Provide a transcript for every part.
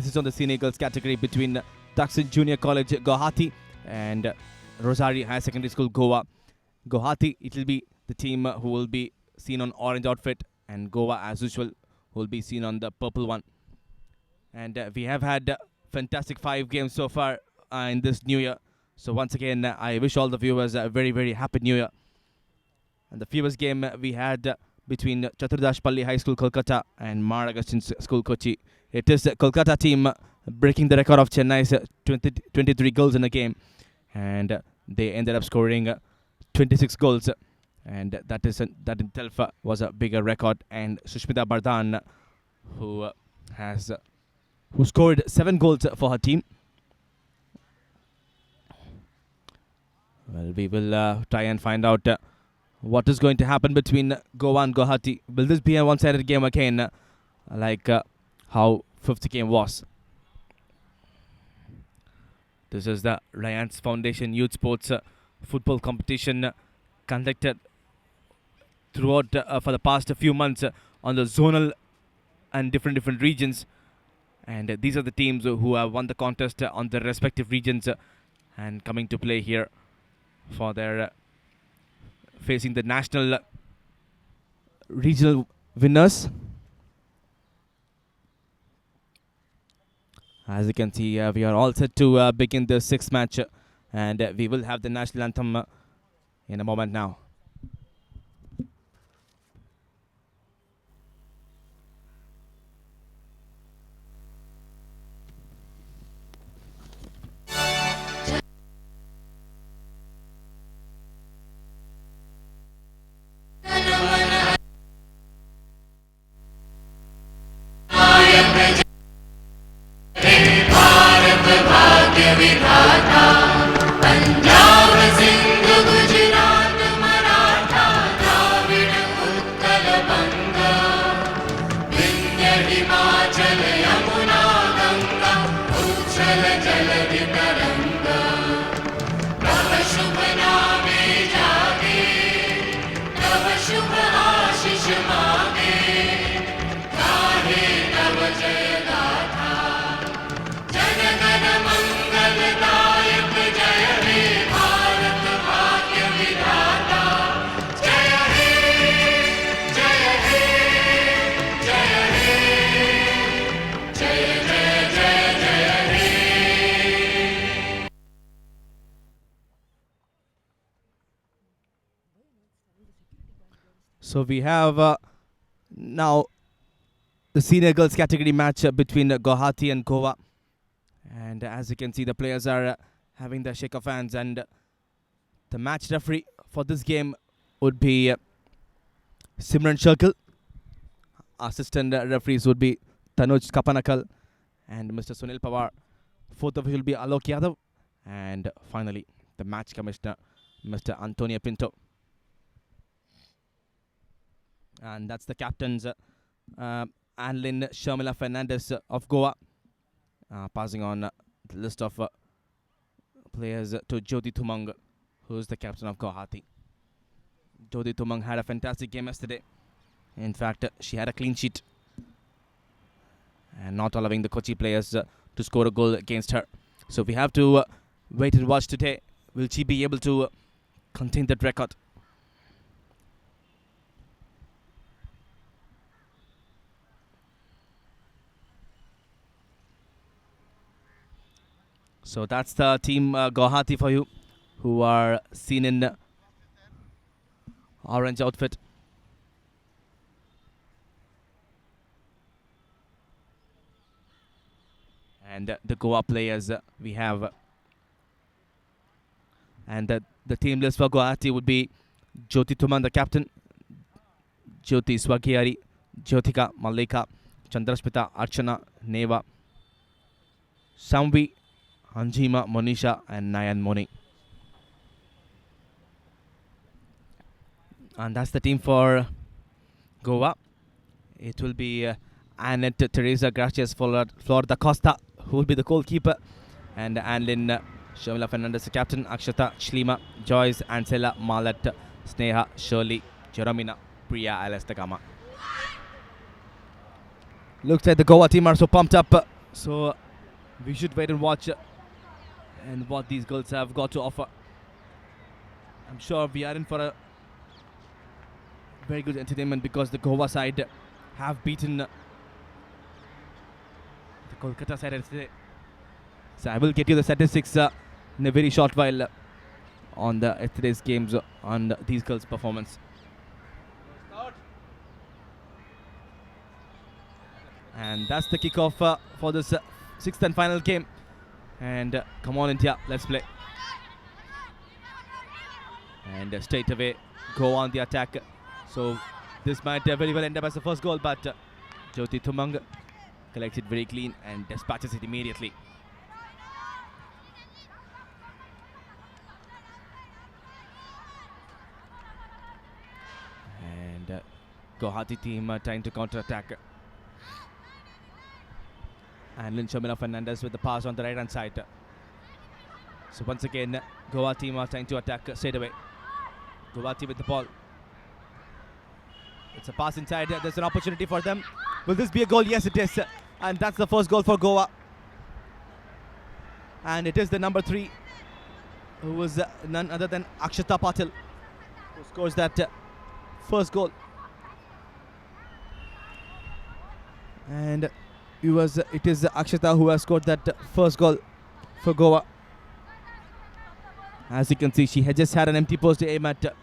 this is on the senior girls category between Dakshin Junior College Guwahati and Rosary Higher Secondary School Goa. Guwahati, it will be the team who will be seen on orange outfit, and Goa as usual will be seen on the purple one. And we have had fantastic 5 games so far in this new year. So once again, I wish all the viewers a very, very happy new year. And the fewest game we had between Chaturdashpalli High School Kolkata and Mar Agustin School Kochi. It is the Kolkata team breaking the record of Chennai's 23 goals in a game. And they ended up scoring 26 goals. And that itself was a bigger record. And Sushmita Bardhan, who scored 7 goals for her team. Well, we will try and find out what is going to happen between Goa and Guwahati. Will this be a one-sided game again, like how 5th game was? This is the Reliance Foundation Youth Sports Football Competition conducted throughout for the past few months on the zonal and different regions. And these are the teams who have won the contest on their respective regions and coming to play here for their facing the national regional winners. As you can see, we are all set to begin the 6th match, and we will have the national anthem in a moment now. So we have now the senior girls category match between Guwahati and Goa. And as you can see, the players are having the shake of hands. And the match referee for this game would be Simran Shirkal. Assistant referees would be Tanuj Kapanakal and Mr. Sunil Pawar. 4th official will be Alok Yadav. And finally, the match commissioner, Mr. Antonio Pinto. And that's the captains, Anlin Sharmila Fernandez of Goa, passing on the list of players to Jyoti Thumang, who is the captain of Guwahati. Jyoti Thumang had a fantastic game yesterday. In fact, she had a clean sheet and not allowing the Kochi players to score a goal against her. So we have to wait and watch today. Will she be able to contain that record? So that's the team Guwahati for you, who are seen in orange outfit. And the Goa players we have. And the team list for Guwahati would be Jyoti Thuman, the captain, Jyoti Swagiyari, Jyotika, Malika, Chandrashmita, Archana, Neva, Samvi, Anjima, Monisha and Nayan Moni. And that's the team for Goa. It will be Annette Teresa Gracias Flor da Costa, who will be the goalkeeper, and Anlin Sharmila Fernandez, the captain, Akshata, Shlima, Joyce, Ansela, Malat, Sneha, Shirley, Jeromina, Priya, Alestakama. Looks like the Goa team are so pumped up, So we should wait and watch and what these girls have got to offer. I'm sure we are in for a very good entertainment because the Goa side have beaten the Kolkata side yesterday. So I will get you the statistics in a very short while on the yesterday's games on these girls' performance. And that's the kickoff for this sixth and final game. And come on, India, let's play. And straight away go on the attack. So this might very well end up as the first goal, but Jyoti Thumang collects it very clean and dispatches it immediately. And Guwahati team trying to counter-attack. And Lynn Shamila Fernandez with the pass on the right hand side. So once again, Goa team are trying to attack straight away. Guwahati with the ball. It's a pass inside. There's an opportunity for them. Will this be a goal? Yes, it is. And that's the first goal for Goa. And it is the number 3, who was none other than Akshata Patil, who scores that first goal. And it is Akshata who has scored that first goal for Goa. As you can see, she had just had an empty post to aim at,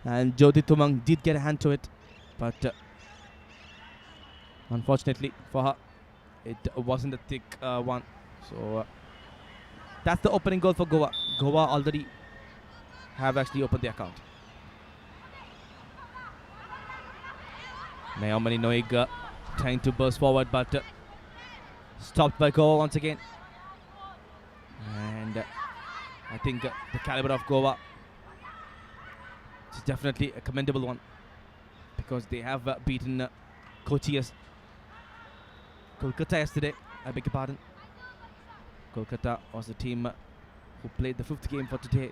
and Jyoti Thumang did get a hand to it, but unfortunately for her, it wasn't a thick one. So that's the opening goal for Goa. Goa already have actually opened the account. Naomi Noig trying to burst forward, but stopped by Goa once again. And I think the caliber of Goa is definitely a commendable one, because they have beaten Kolkata yesterday. I beg your pardon. Kolkata was the team who played the 5th game for today,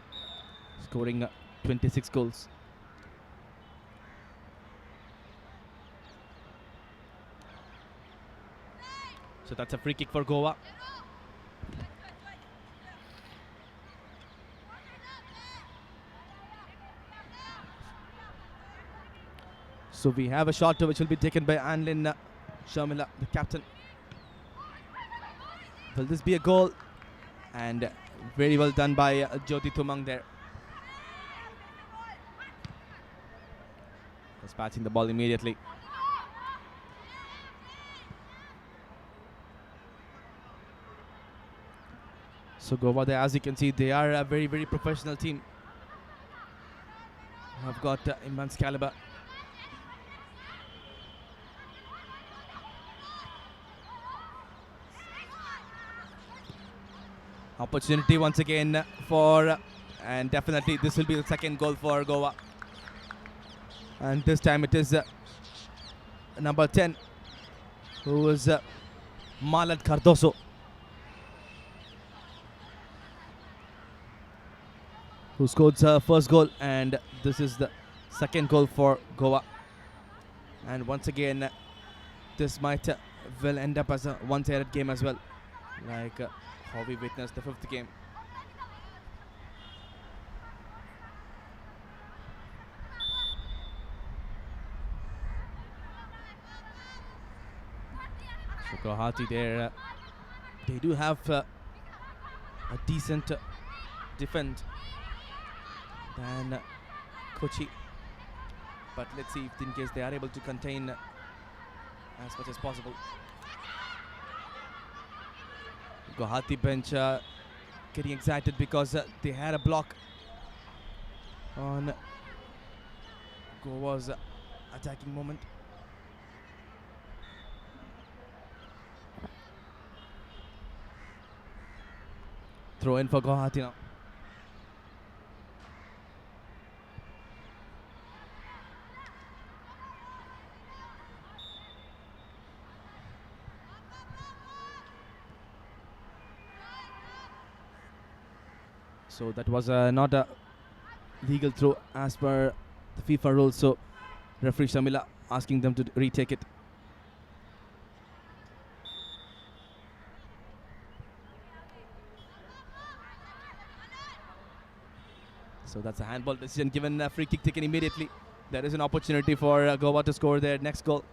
scoring 26 goals. So that's a free kick for Goa. So we have a shot which will be taken by Anlin Sharmila, the captain. Will this be a goal? And very well done by Jyoti Thumang there. Dispatching the ball immediately. So Goa there, as you can see, they are a very, very professional team. Have got immense caliber. Opportunity once again and definitely this will be the second goal for Goa. And this time it is number 10, who is Malad Cardoso, who scored first goal, and this is the second goal for Goa. And once again, this might will end up as a one-sided game as well, like how we witnessed the 5th game. So Guwahati there, they do have a decent defense than Kochi, but let's see if in case they are able to contain as much as possible. Guwahati bench getting excited because they had a block on Goa's attacking moment. Throw in for Guwahati now. So that was not a legal throw as per the FIFA rules. So referee Shamila asking them to retake it. So that's a handball decision given. A free kick taken immediately. There is an opportunity for Goa to score their next goal.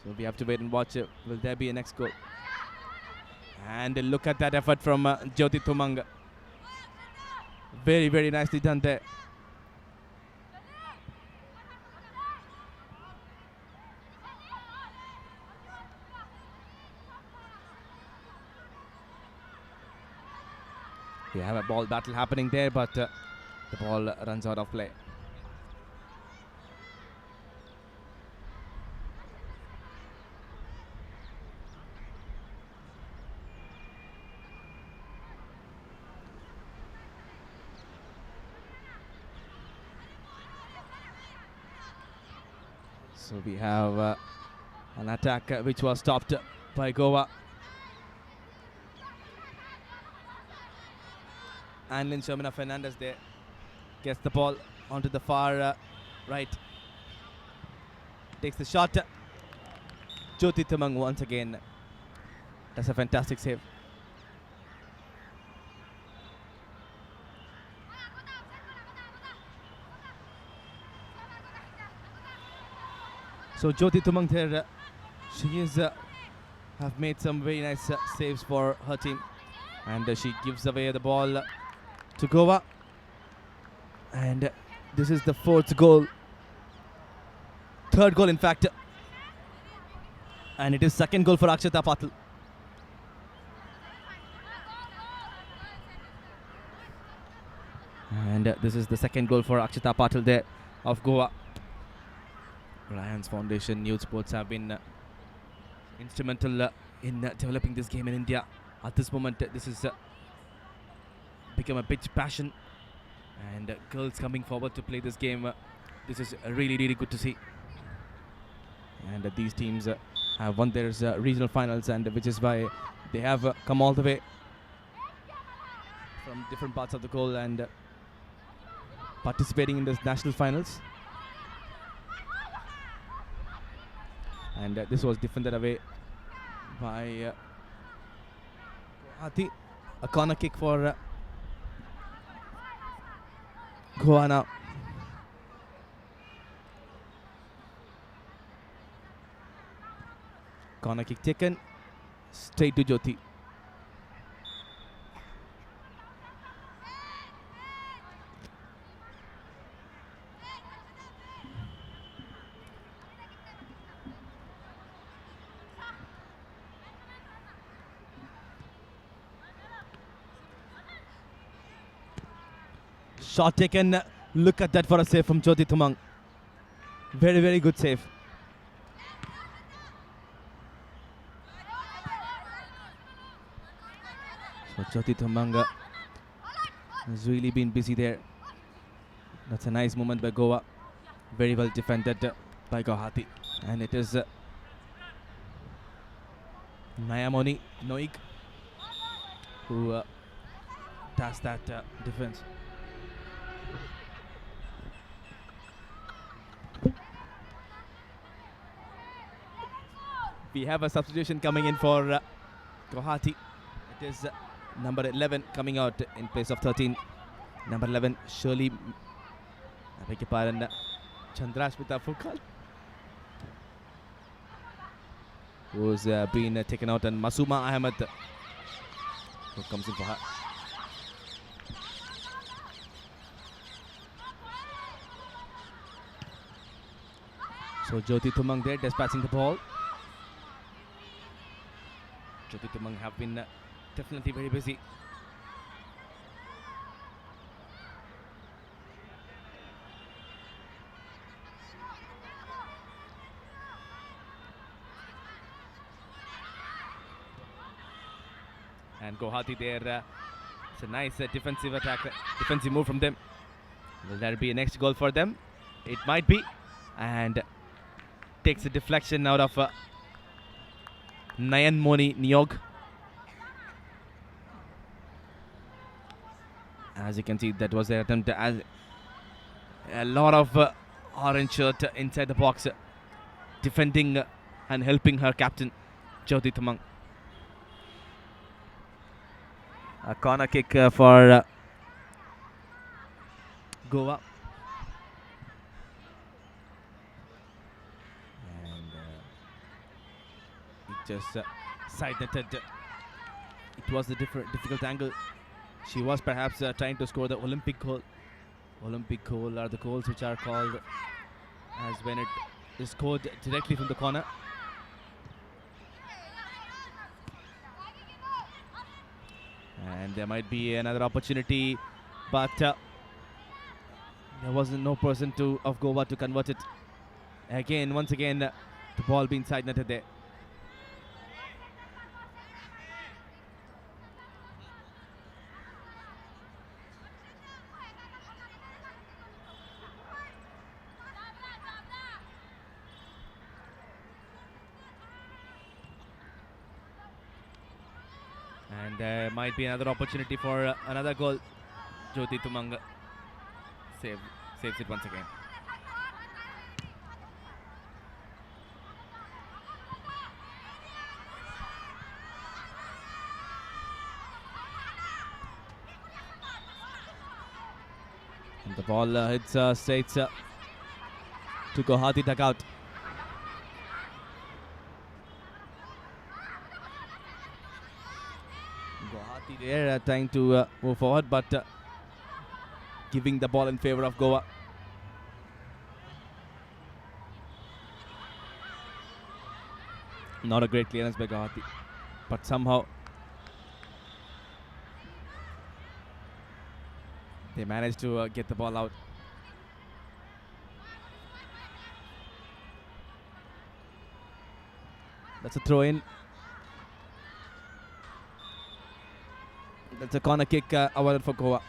So we have to wait and watch. Will there be a next goal? And look at that effort from Jyoti Thumang. Very, very nicely done there. We have a ball battle happening there, but the ball runs out of play. So we have an attack which was stopped by Goa. Anlin Shamina Fernandez there gets the ball onto the far right. Takes the shot. Jyoti Thumang once again. That's a fantastic save. So Jyoti Thumang there, she is have made some very nice saves for her team, and she gives away the ball to Goa, and this is the third goal in fact, and it is second goal for Akshata Patil. And this is the second goal for Akshata Patil there of Goa. Reliance Foundation Youth Sports have been instrumental in developing this game in India. At this moment, this has become a big passion, and girls coming forward to play this game. This is really, really good to see. And these teams have won their regional finals, and which is why they have come all the way from different parts of the goal and participating in the national finals. And this was defended away by Guwahati. A corner kick for Goa now. Corner kick taken straight to Jyoti. Shot taken. Look at that for a save from Jyoti Thumang. Very, very good save. So Jyoti Thumang has really been busy there. That's a nice moment by Goa. Very well defended by Guwahati. And it is Nayamoni Noik who does that defense. We have a substitution coming in for Guwahati. It is number 11 coming out in place of 13. Number 11, Shirley. I beg your pardon, Chandrashmita Fukal, who's been taken out, and Masuma Ahmed who comes in for her. So Jyoti Thumang there dispatching the ball. Jyoti Thumang have been definitely very busy. And Guwahati there, it's a nice defensive attack, defensive move from them. Will there be a next goal for them? It might be. And takes a deflection out of Nayan Moni Niog. As you can see, that was their attempt. As a lot of orange shirt inside the box, defending and helping her captain, Jyoti Thumang. A corner kick for Goa. And it just side netted. It was a difficult angle. She was perhaps trying to score the Olympic goal. Olympic goal are the goals which are called as when it is scored directly from the corner. And there might be another opportunity, but there wasn't no person of Goa to convert it. Once again, the ball being side netted there. And there might be another opportunity for another goal. Jyoti Tumanga saves it once again. And the ball hits straight to Guwahati dugout. Guwahati there trying to move forward, but giving the ball in favor of Goa. Not a great clearance by Guwahati, but somehow they managed to get the ball out. That's a throw in. That's a corner kick awarded for Goa.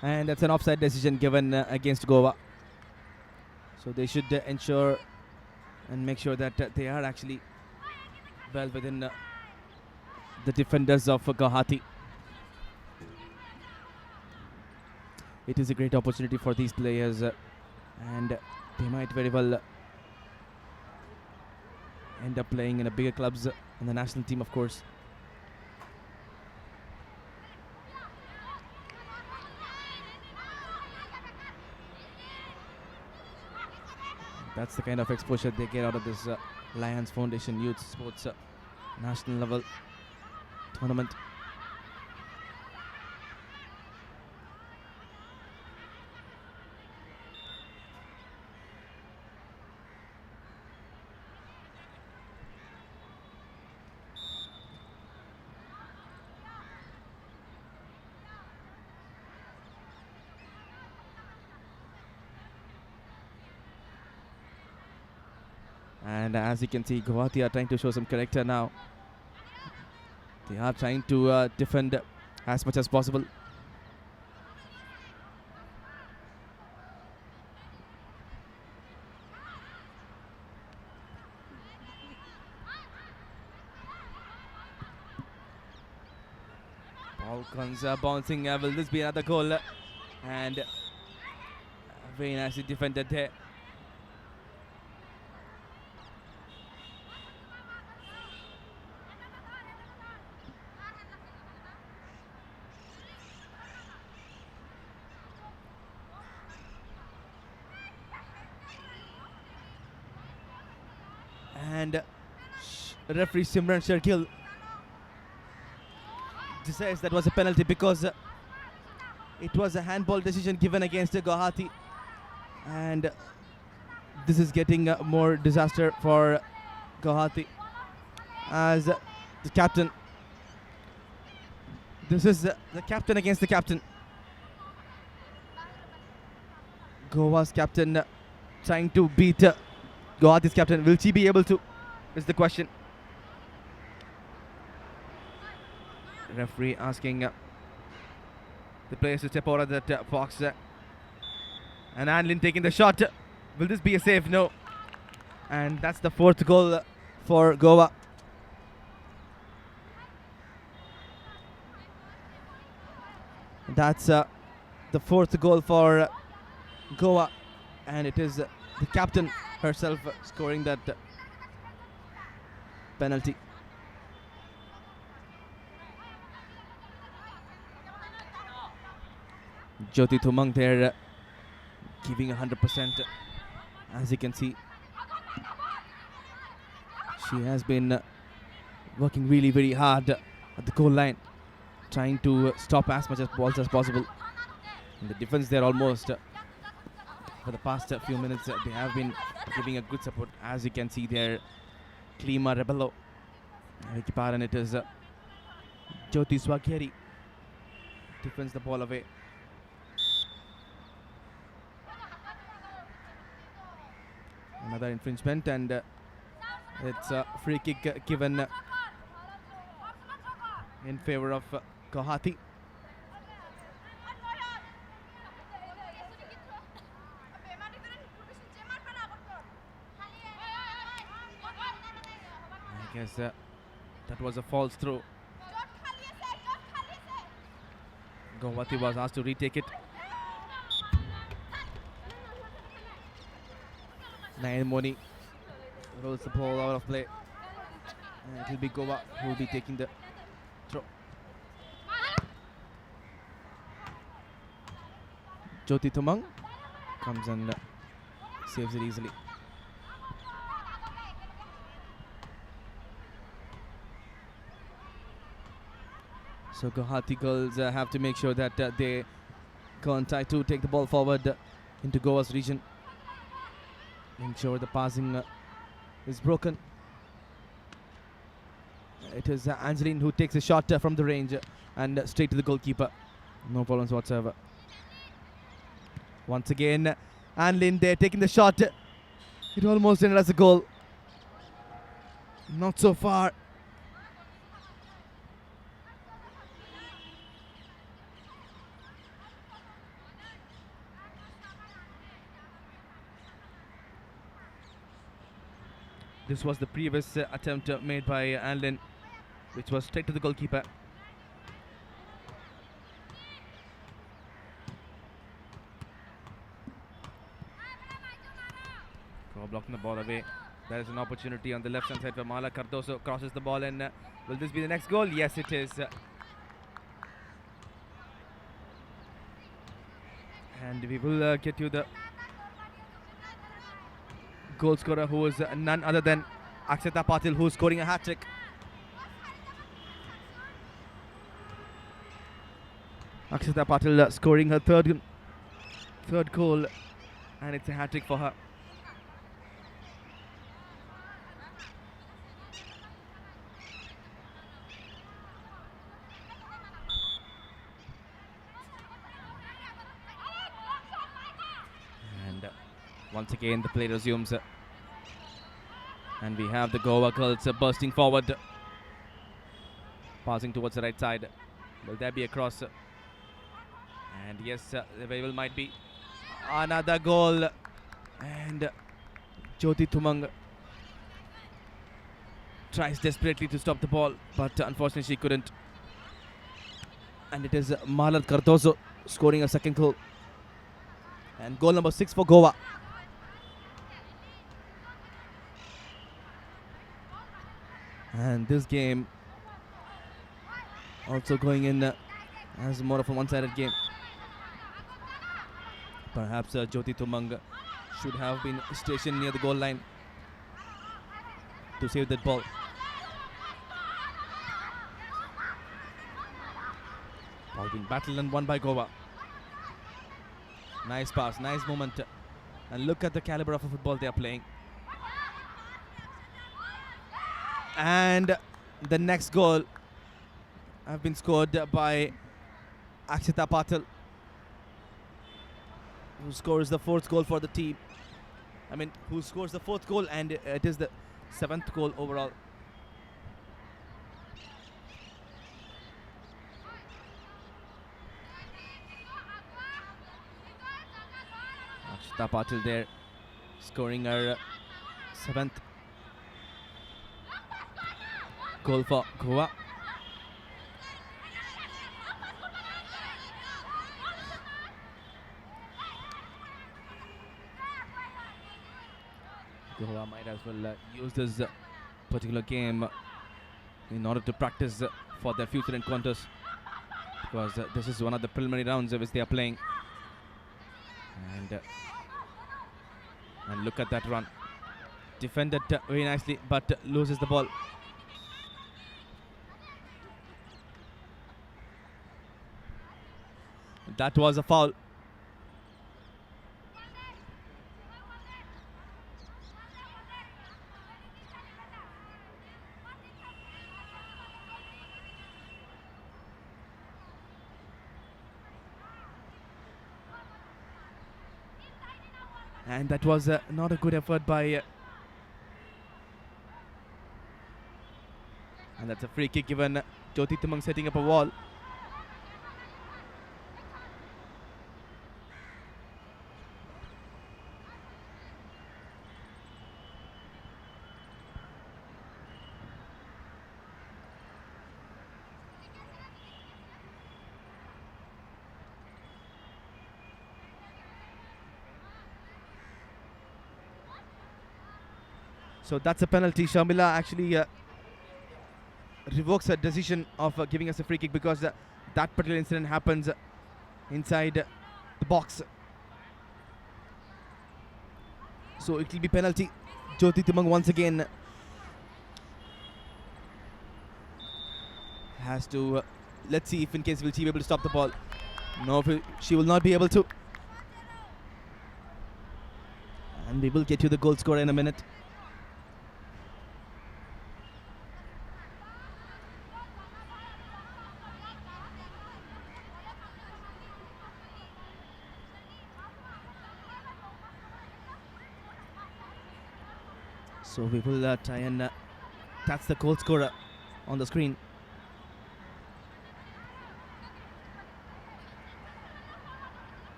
And that's an offside decision given against Goa. So they should ensure and make sure that they are actually well within the defenders of Guwahati. It is a great opportunity for these players and they might very well end up playing in a bigger clubs in the national team, of course. That's the kind of exposure they get out of this Reliance Foundation Youth Sports National Level Tournament. And as you can see, Guwahati are trying to show some character now. They are trying to defend as much as possible. Ball comes bouncing. Will this be another goal? And very nicely defended there. And referee Simran Shergill decides that was a penalty because it was a handball decision given against Guwahati, and this is getting more disaster for Guwahati as the captain. This is the captain against the captain. Goa's captain trying to beat Guwahati's captain. Will she be able to? Is the question. Referee asking the players to step out of that box. And Anlin taking the shot. Will this be a save? No. And that's the fourth goal for Goa. That's the fourth goal for Goa, and it is the captain herself scoring that penalty. Jyoti Thumang there giving 100%. As you can see, she has been working really very hard at the goal line, trying to stop as much as balls as possible. And the defense there almost for the past few minutes they have been giving a good support. As you can see there, Klima Rebello, and it is Jyoti Swagheri defends the ball away. Another infringement, and it's a free kick given in favor of Guwahati. I guess that was a false throw. Guwahati was asked to retake it. Nayan Moni rolls the ball out of play. And it will be Goa who will be taking the throw. Jyoti Thumang comes and saves it easily. So Guwahati girls have to make sure that they go and try to take the ball forward into Goa's region. Ensure the passing is broken. It is Angeline who takes a shot from the range and straight to the goalkeeper. No problems whatsoever. Once again, Angeline there taking the shot. It almost ended as a goal. Not so far. This was the previous attempt made by Anlin, which was straight to the goalkeeper. Blocking the ball away. There is an opportunity on the left hand side for Mala Cardoso. Crosses the ball, and will this be the next goal? Yes, it is. And we will get you the goal scorer, who is none other than Akshata Patil, who is scoring a hat-trick. Akshata Patil scoring her third goal, and it's a hat-trick for her. And once again the play resumes, and we have the Goa girls bursting forward, passing towards the right side. Will there be a cross? And yes, there very well might be another goal. And Jyoti Thumang tries desperately to stop the ball, but unfortunately she couldn't. And it is Malal Cardoso scoring a second goal, and goal number 6 for Goa. And this game also going in as more of a one-sided game. Perhaps Jyoti Thumang should have been stationed near the goal line to save that ball. Ball being battled and won by Goa. Nice pass, nice moment. And look at the caliber of football they are playing. And the next goal have been scored by Akshita Patil, who scores the 4th goal for the team. I mean, who scores the 4th goal, and it is the 7th goal overall. Akshita Patil there scoring her 7th goal for Goa. Goa might as well use this particular game in order to practice for their future encounters, because this is one of the preliminary rounds which they are playing. And look at that run. Defended very nicely, but loses the ball. That was a foul. And that was not a good effort by... and that's a free kick given. Jyoti Tumang setting up a wall. So that's a penalty. Sharmila actually revokes her decision of giving us a free kick, because that particular incident happens inside the box. So it will be penalty. Jyoti Tumang once again has to... let's see if in case will she be able to stop the ball. No, she will not be able to. And we will get you the goal scorer in a minute. So we will try and that's the goal scorer on the screen.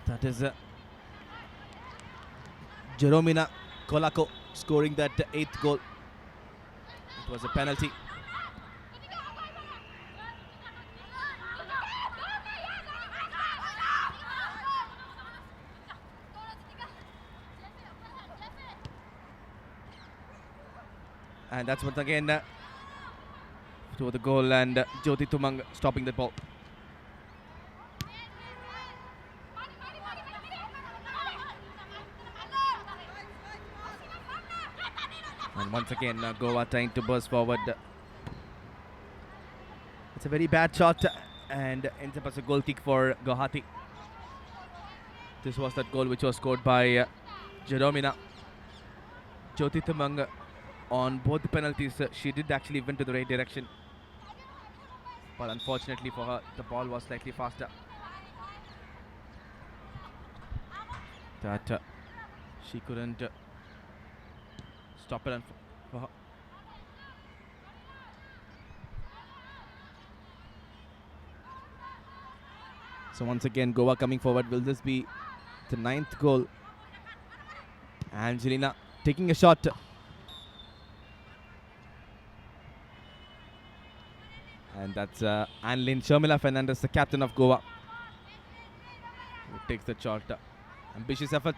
That is Jeromina Kolako scoring that 8th goal. It was a penalty. And that's once again to the goal, and Jyoti Tumang stopping the ball. And once again Goa trying to burst forward. It's a very bad shot and ends up as a goal kick for Guwahati. This was that goal which was scored by Jeromina. Jyoti Tumang on both the penalties, she did actually went to the right direction, but unfortunately for her, the ball was slightly faster. That she couldn't stop it for her. So once again, Goa coming forward. Will this be the 9th goal? Angelina taking a shot. And that's Annelyn Sharmila Fernandez, the captain of Goa, who takes the shot. Ambitious effort.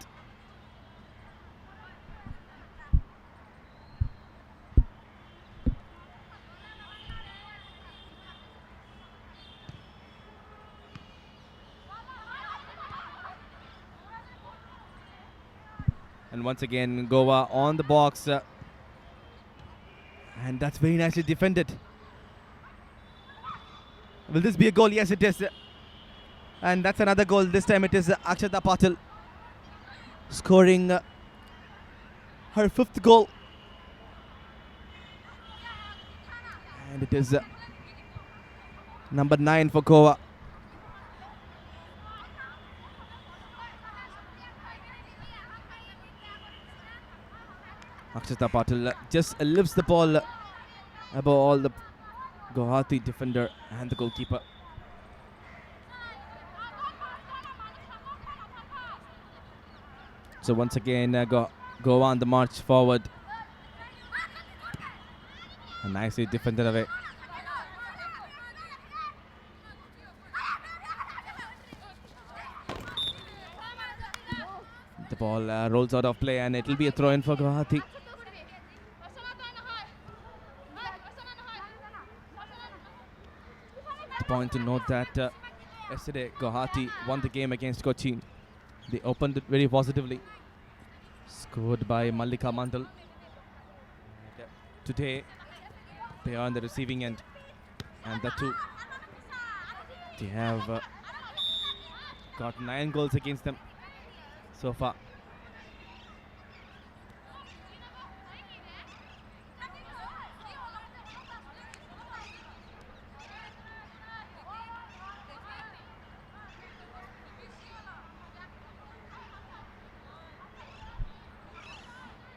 And once again, Goa on the box. And that's very nicely defended. Will this be a goal? Yes, it is. And that's another goal. This time it is Akshata Patil scoring her 5th goal. And it is number 9 for Goa. Akshata Patil just lifts the ball above all the Guwahati defender and the goalkeeper. So once again, Goa on the march forward. And nicely defended away. The Ball rolls out of play and it will be a throw in for Guwahati. The point to note that yesterday Guwahati won the game against Cochin. They opened it very positively. Scored by Mallika Mandal. Today they are on the receiving end, and that too they have got 9 goals against them so far.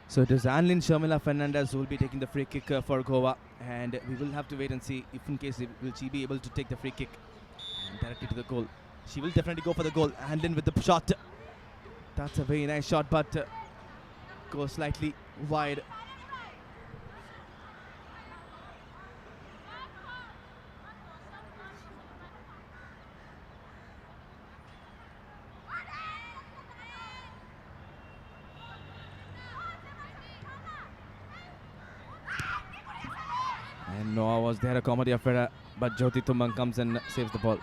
So it is Anlin Sharmila Fernandez who will be taking the free kick for Goa, and we will have to wait and see if in case will she be able to take the free kick and directly to the goal. She will definitely go for the goal. Anlin with the shot. That's a very nice shot, but goes slightly wide. And Noah was there, a comedy affair, but Jyoti Tumang comes and saves the ball.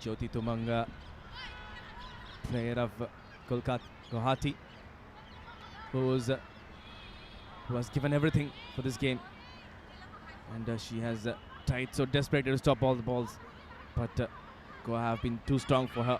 Jyoti Tumang, player of Guwahati, who has given everything for this game, and she has tried so desperately to stop all the balls, but Goa have been too strong for her.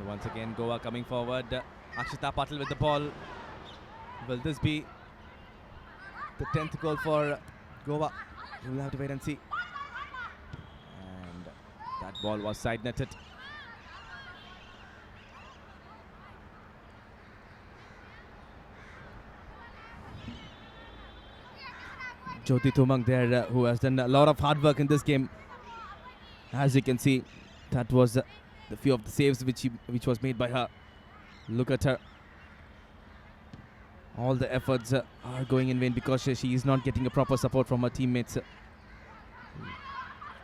Once again, Goa coming forward. Akshita Patil with the ball. Will this be the 10th goal for Goa? We will have to wait and see. And that ball was side netted. Jyoti Tumang there, who has done a lot of hard work in this game. As you can see, that was the few of the saves which was made by her. Look at her. All the efforts are going in vain because she is not getting a proper support from her teammates.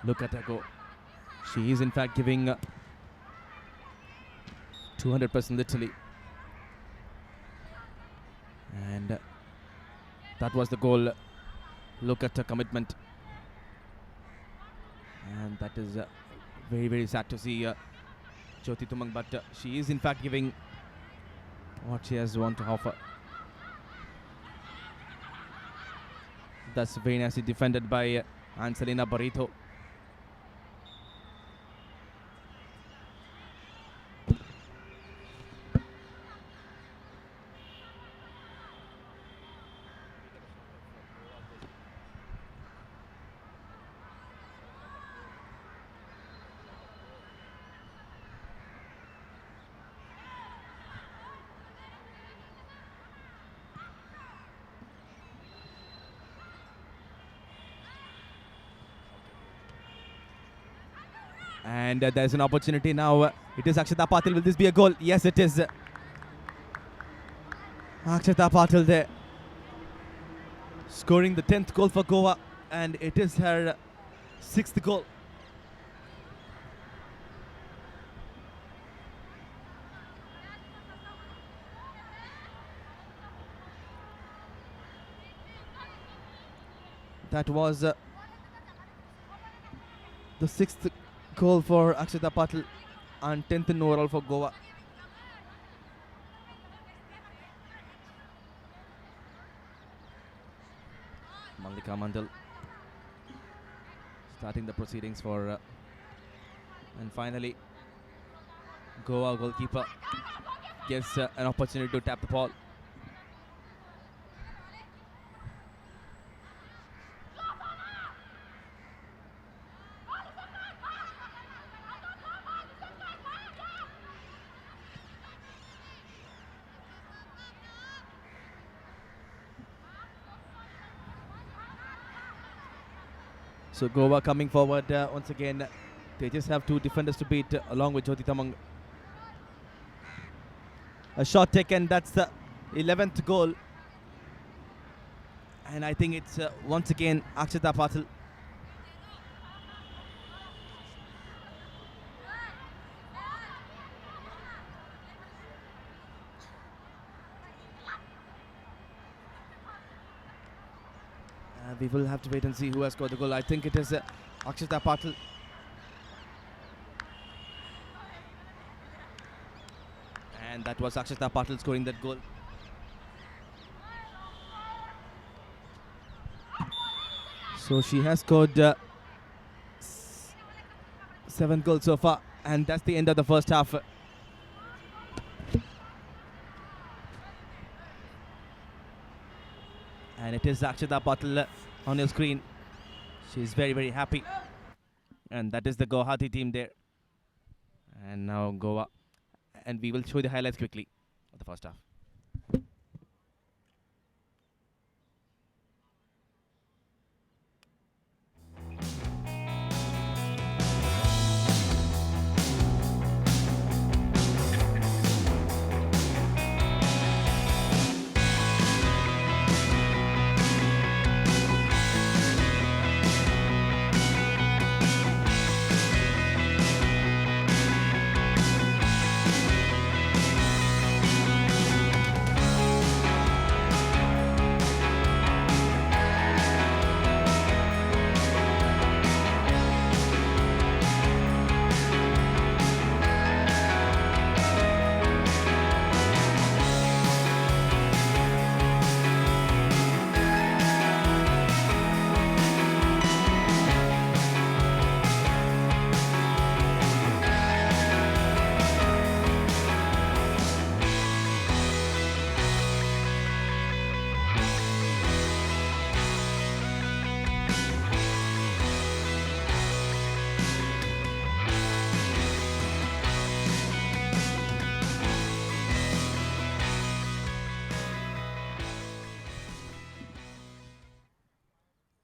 Look at her go. She is in fact giving 200% literally. And that was the goal. Look at her commitment. And that is very, very sad to see Jyoti Tumang, but she is in fact giving what she has want to offer. That's very nicely defended by Anselina Barito. And there's an opportunity now. It is Akshita Patil. Will this be a goal? Yes, it is. Akshita Patil there, scoring the 10th goal for Goa, and it is her 6th goal. That was the 6th goal for Akshita Patil and 10th in overall for Goa. Mallika Mandal starting the proceedings for and finally Goa goalkeeper gets an opportunity to tap the ball. So Goa coming forward once again. They just have two defenders to beat along with Jyoti Tamang. A shot taken, that's the 11th goal. And I think it's once again Akshita Patil. We will have to wait and see who has scored the goal. I think it is Akshita Patil. And that was Akshita Patil scoring that goal. So she has scored 7 goals so far, and that's the end of the first half. And it is Akshita Patil on your screen. She's very, very happy. And that is the Guwahati team there. And now Goa. And we will show the highlights quickly of the first half.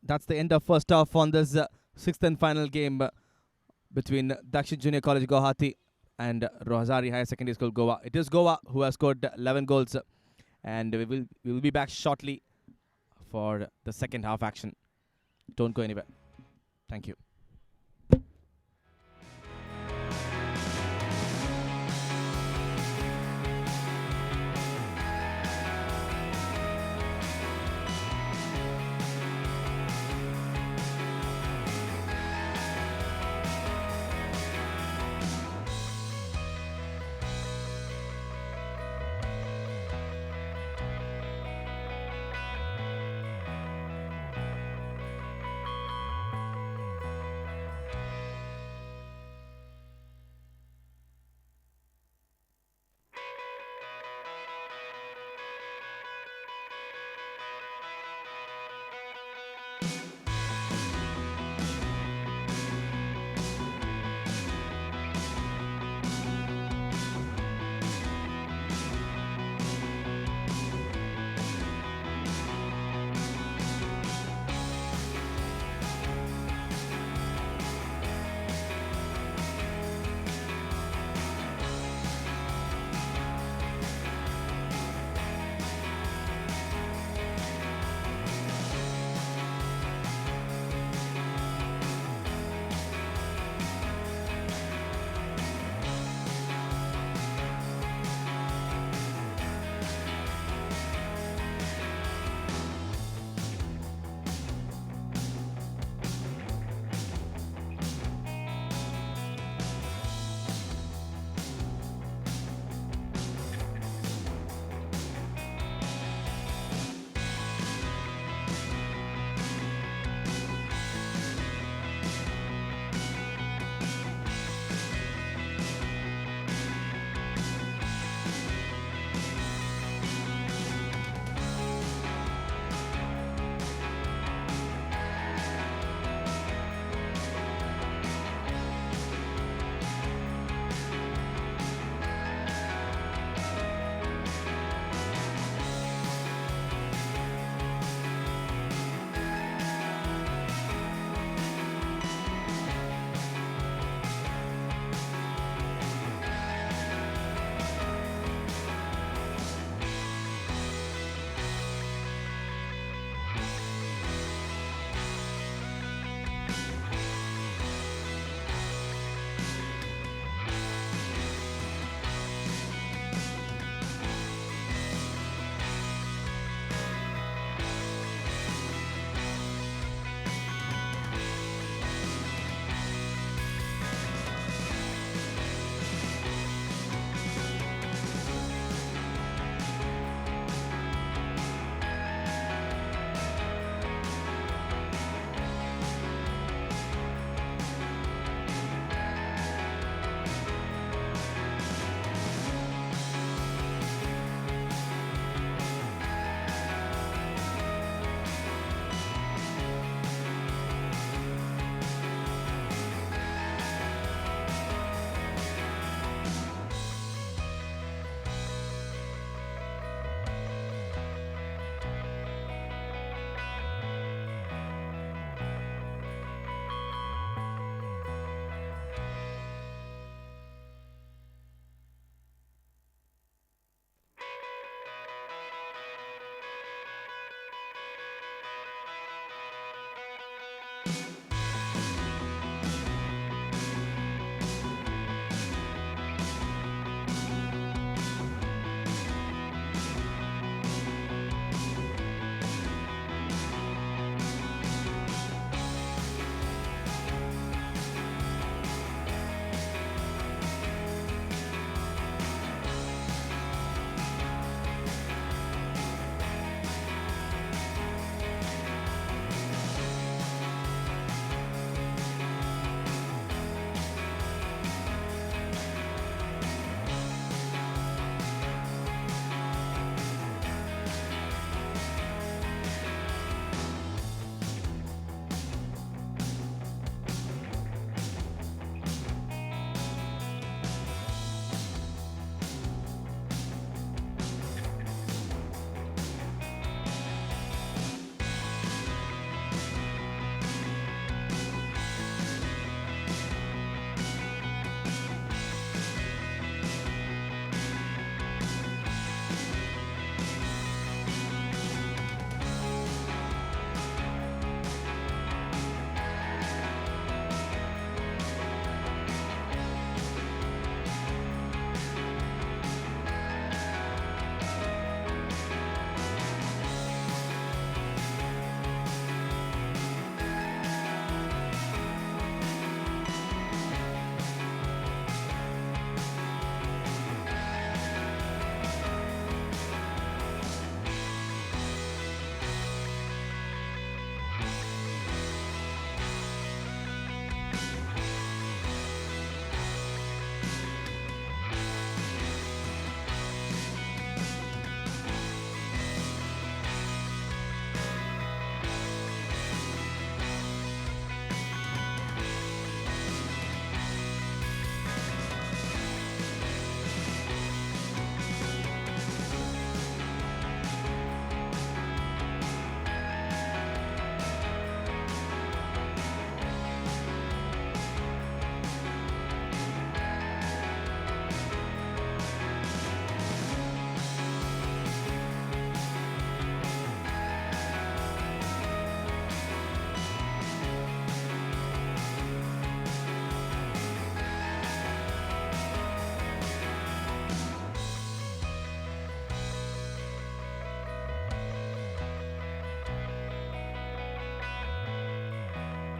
That's the end of first half on this sixth and final game between Dakshin Junior College Guwahati and Rosary Higher Secondary School Goa. It is Goa who has scored 11 goals, and we will be back shortly for the second half action. Don't go anywhere. Thank you.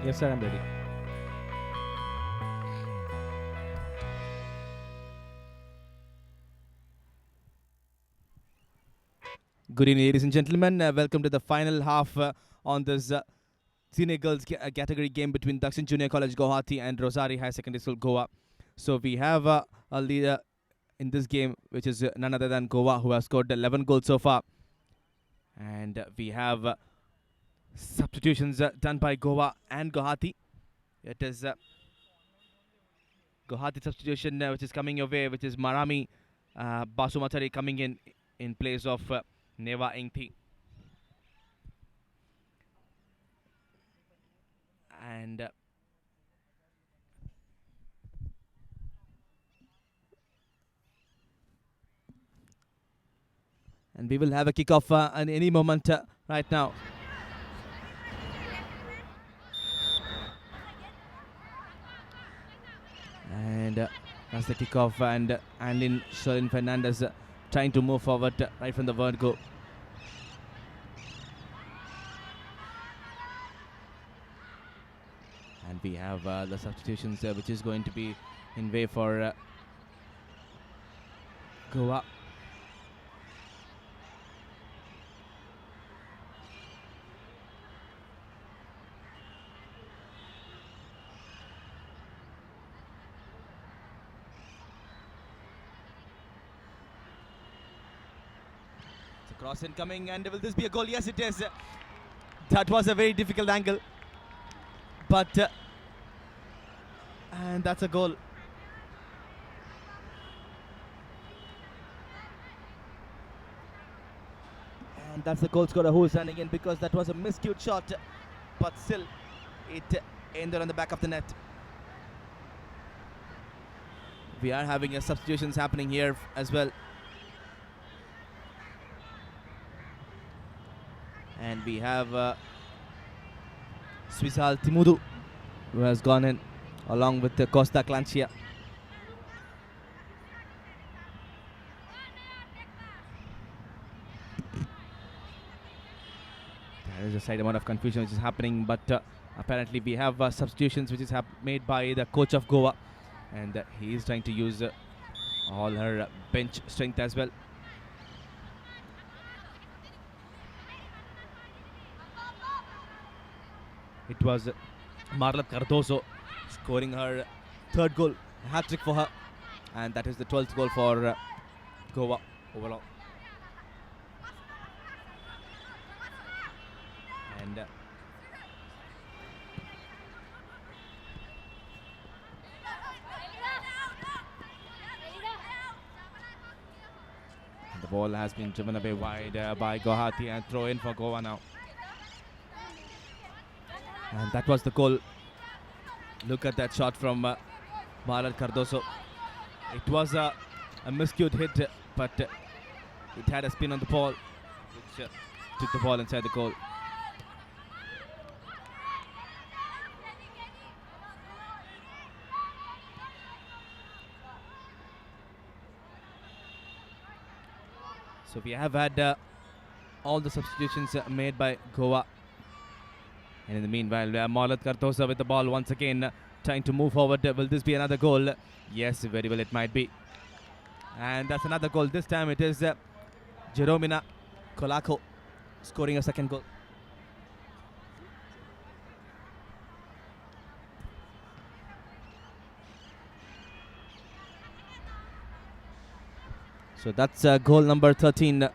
Yes, sir, I'm ready. Good evening, ladies and gentlemen. Welcome to the final half on this senior girls category game between Dakshin Junior College Guwahati and Rosary High Secondary School Goa. So we have a leader in this game, which is none other than Goa, who has scored 11 goals so far. And we have substitutions done by Goa and Guwahati. It is Guwahati substitution which is coming your way, which is Marami Basumatari coming in place of Neva Ingthi. And we will have a kickoff in any moment right now. And that's the kickoff, and Anlin Sherlyn Fernandez trying to move forward right from the word go. And we have the substitutions which is going to be in way for Goa. Cross incoming, and will this be a goal? Yes, it is. That was a very difficult angle, but and that's a goal. And that's the goal scorer who is standing in, because that was a miscued shot, but still it ended on the back of the net. We are having substitutions happening here as well. And we have Swisal Timudu, who has gone in along with Costa Clancia. There is a slight amount of confusion which is happening, but apparently we have substitutions which is made by the coach of Goa, and he is trying to use all her bench strength as well. It was Marla Cardoso scoring her third goal, hat-trick for her, and that is the 12th goal for Goa overall. And the ball has been driven away wide by Guwahati, and throw in for Goa now. And that was the goal. Look at that shot from Marla Cardoso. It was a miscued hit, but it had a spin on the ball, which took the ball inside the goal. So we have had all the substitutions made by Goa. And in the meanwhile, Marla Cardoso with the ball once again, trying to move forward. Will this be another goal? Yes, very well it might be. And that's another goal. This time it is Jeromina Kolako scoring a second goal. So that's goal number 13.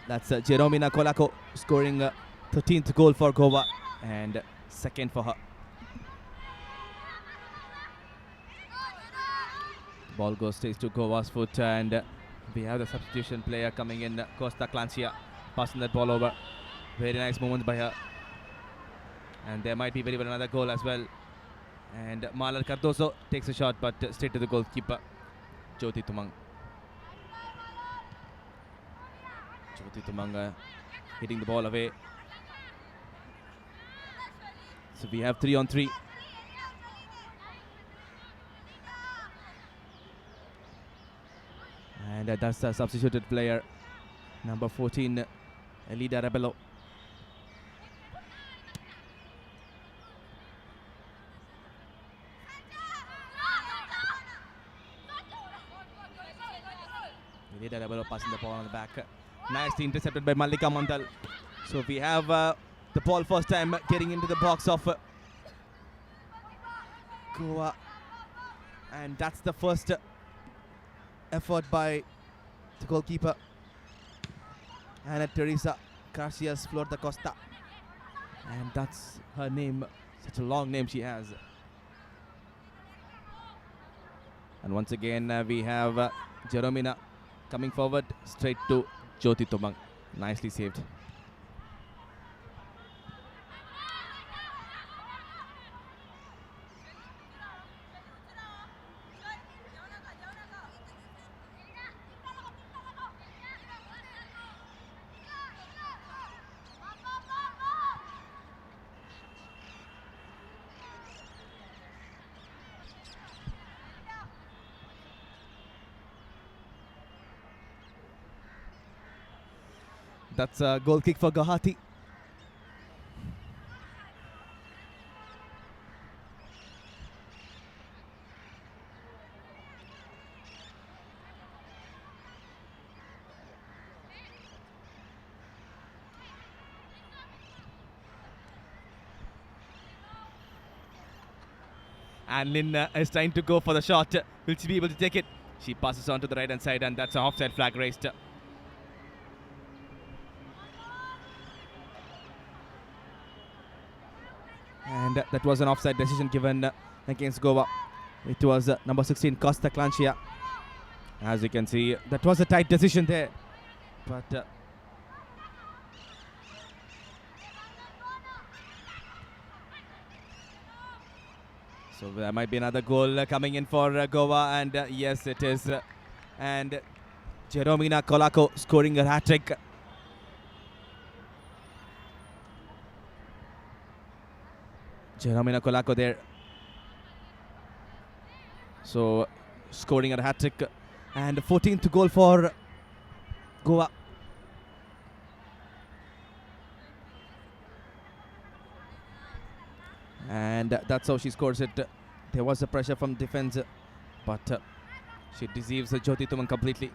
That's Jeromina Kolako scoring 13th goal for Goa and second for her. Ball goes straight to Goa's foot, and we have the substitution player coming in, Costa Clancia, passing that ball over. Very nice movement by her. And there might be very well another goal as well. And Marla Cardoso takes a shot, but straight to the goalkeeper, Jyoti Tumang. Jyoti Tumang hitting the ball away. So we have 3-on-3. And that's the substituted player, Number 14, Elida Rebello. Elida Rebello passing the ball on the back. Nicely intercepted by Mallika Mandal. So we have the ball first time getting into the box of Goa. And that's the first effort by the goalkeeper, Ana Teresa Garcias Flor da Costa. And that's her name, such a long name she has. And once again we have Jeromina coming forward straight to Jyoti Tumang. Nicely saved. That's a goal kick for Guwahati. And Lin is trying to go for the shot. Will she be able to take it? She passes on to the right hand side, and that's an offside flag raised. And that was an offside decision given against Goa. It was number 16, Costa Clancia. As you can see, that was a tight decision there. But so there might be another goal coming in for Goa, and yes, it is. And Jeromina Kolako scoring a hat-trick. Jeromina Kolako there. So scoring a hat-trick, and 14th goal for Goa. And that's how she scores it. There was a pressure from defense, but she deceives Jyoti Tumang completely.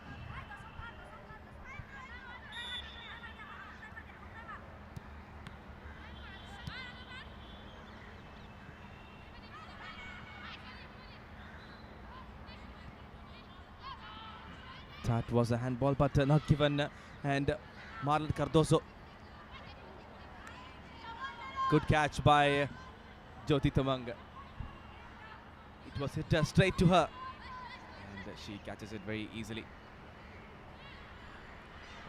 That was a handball, but not given. And Marlon Cardoso. Good catch by Jyoti Tumang. It was hit straight to her, and she catches it very easily.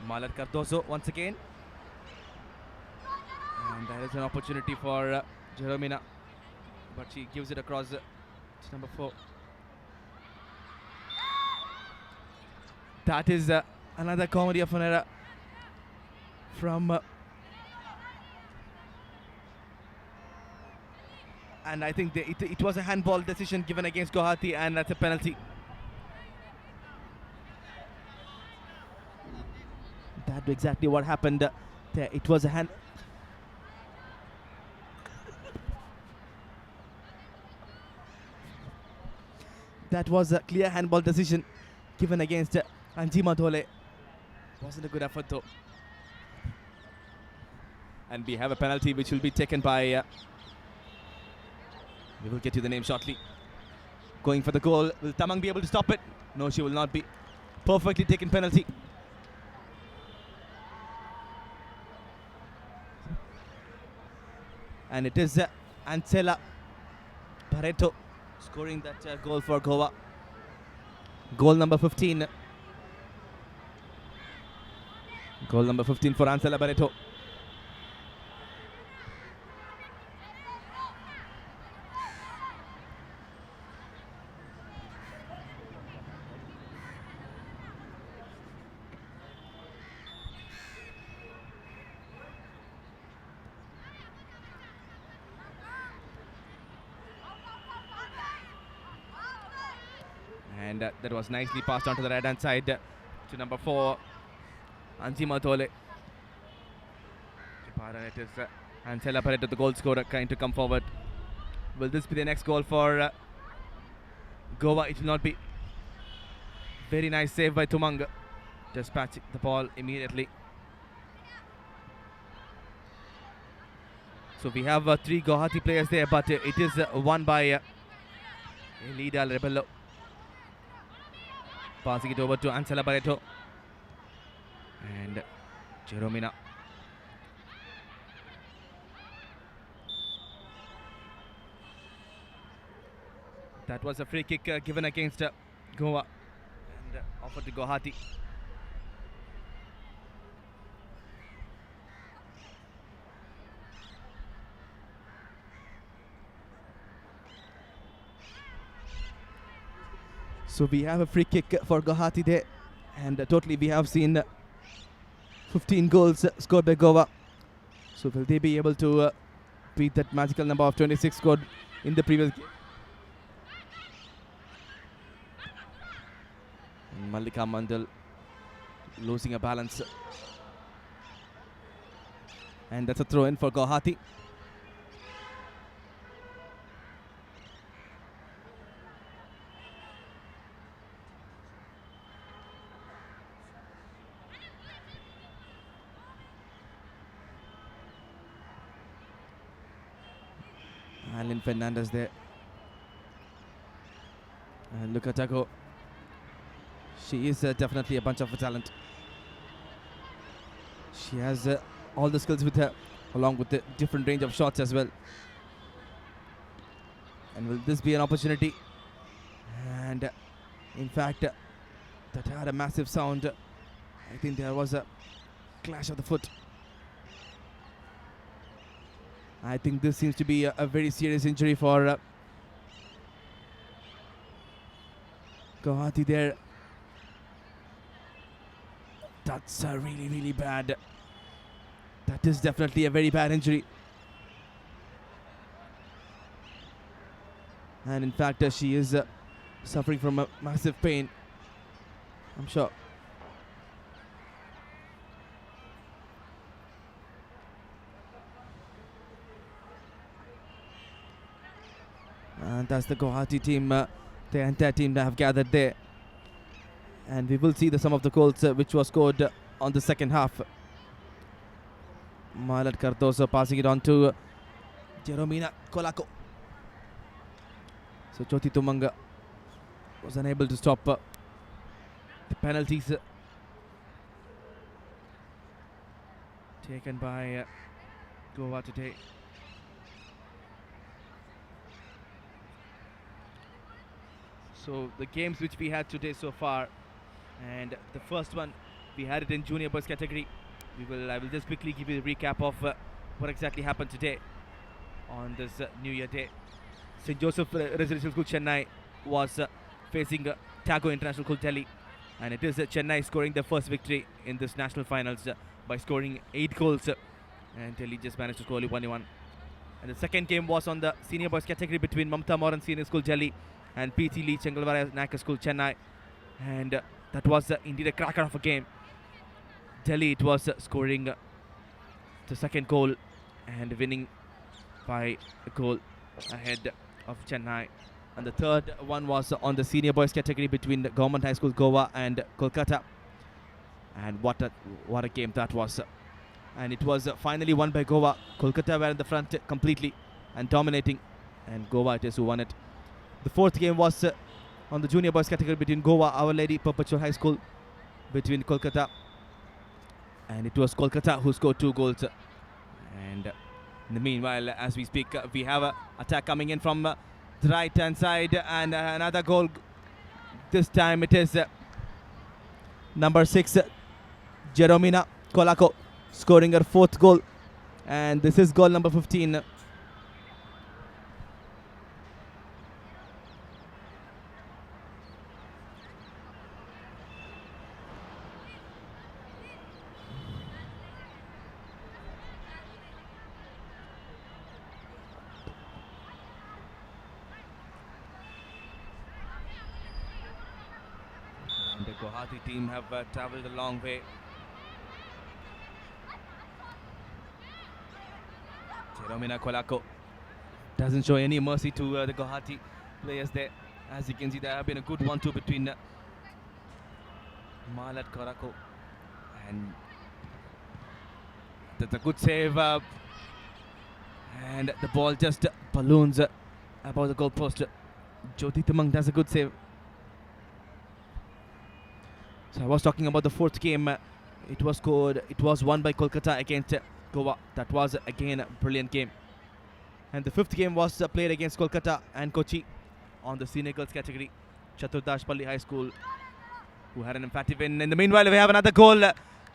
Marlon Cardoso once again. And there is an opportunity for Jeromina, but she gives it across to number 4. That is another comedy of an error from and I think it was a handball decision given against Guwahati, and that's a penalty. That's exactly what happened there. It was a hand. That was a clear handball decision given against Anjima Dhole. Wasn't a good effort though. And we have a penalty which will be taken by we will get to the name shortly. Going for the goal. Will Tamang be able to stop it? No, she will not be. Perfectly taken penalty. And it is Ansela Barreto scoring that goal for Goa. Goal number 15. Goal number 15 for Ansela Barreto. And that was nicely passed on to the right hand side to number 4, Anjima Tole. It is Ansela Pareto, the goal scorer, trying to come forward. Will this be the next goal for Goa? It will not be. Very nice save by Tumanga. Dispatching the ball immediately. So we have 3 Guwahati players there, but it is won by Elida Rebello. Passing it over to Ansela Pareto and Jeromina. That was a free kick given against Goa and offered to Guwahati. So we have a free kick for Guwahati there, and totally we have seen 15 goals scored by Goa. So will they be able to beat that magical number of 26 scored in the previous game? Mallika Mandal losing a balance, and that's a throw in for Guwahati. Alan Fernandez there, and look at Tago. She is definitely a bunch of talent. She has all the skills with her, along with the different range of shots as well. And will this be an opportunity? And in fact, that had a massive sound. I think there was a clash of the foot. I think this seems to be a very serious injury for Guwahati there. That's really, really bad. That is definitely a very bad injury. And in fact, she is suffering from a massive pain, I'm sure. And that's the Guwahati team, the entire team that have gathered there. And we will see some of the goals which was scored on the second half. Malat Cardoso passing it on to Jeromina Kolako. So Jyoti Tumanga was unable to stop the penalties taken by Goa today. So the games which we had today so far, and the first one we had it in junior boys category. I will just quickly give you a recap of what exactly happened today on this New Year Day. St. Joseph Residential School Chennai was facing Tago International School Delhi, and it is Chennai scoring the first victory in this national finals by scoring 8 goals, and Delhi just managed to score only 1-1. And the second game was on the senior boys category between Mamta Moran Senior School Delhi and PT Lee Chengalvara Naika School Chennai, and that was indeed a cracker of a game. Delhi, it was scoring the second goal and winning by a goal ahead of Chennai. And the third one was on the senior boys category between the Government High School Goa and Kolkata. And what a game that was. And it was finally won by Goa. Kolkata were in the front completely and dominating, and Goa it is who won it. The fourth game was on the junior boys category between Goa Our Lady Perpetual High School between Kolkata, and it was Kolkata who scored 2 goals. And in the meanwhile, as we speak, we have an attack coming in from the right hand side, and another goal. This time it is number 6 Jeromina Kolako scoring her 4th goal, and this is goal number 15. The Guwahati team have travelled a long way Romina Kolako doesn't show any mercy to the Guwahati players there. As you can see, there have been a good 1-2 between Malat Korako, and that's a good save, and the ball just balloons above the goal post. Jyoti Tumang does a good save. So I was talking about the fourth game. It was won by Kolkata against Goa. That was again a brilliant game. And the fifth game was played against Kolkata and Kochi on the senior girls category. Chaturdashpalli High School, who had an emphatic win. In the meanwhile, we have another goal,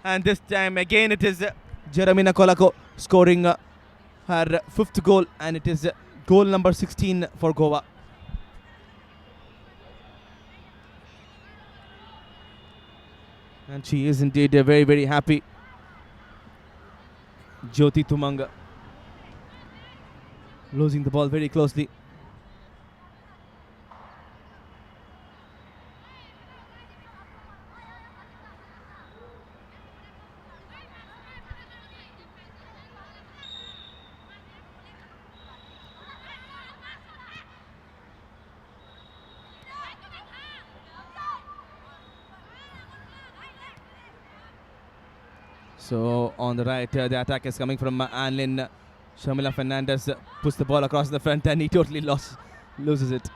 and this time again it is Jeremina Kolako scoring her fifth goal, and it is goal number 16 for Goa. And she is indeed very, very happy. Jyoti Tumanga losing the ball very closely. So on the right, the attack is coming from Anlin. Shamila Fernandez puts the ball across the front, and he totally loses it.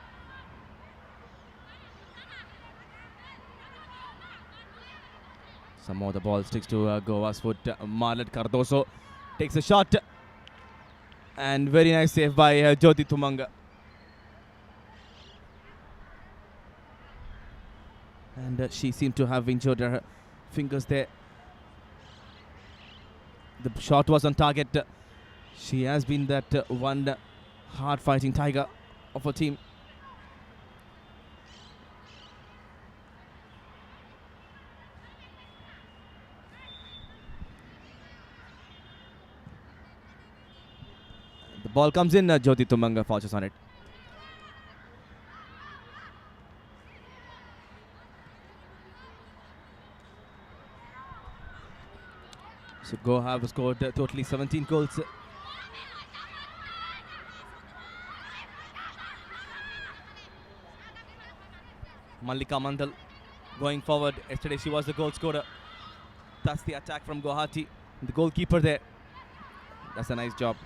Some more the ball sticks to Goa's foot. Marlet Cardoso takes a shot, and very nice save by Jyoti Tumanga. And she seemed to have injured her fingers there. The shot was on target. She has been that one hard-fighting tiger of her team. The ball comes in. Jyoti Tumanga forces on it. So Goa have scored totally 17 goals. Mallika Mandal going forward. Yesterday she was the goal scorer. That's the attack from Guwahati. The goalkeeper there. That's a nice job.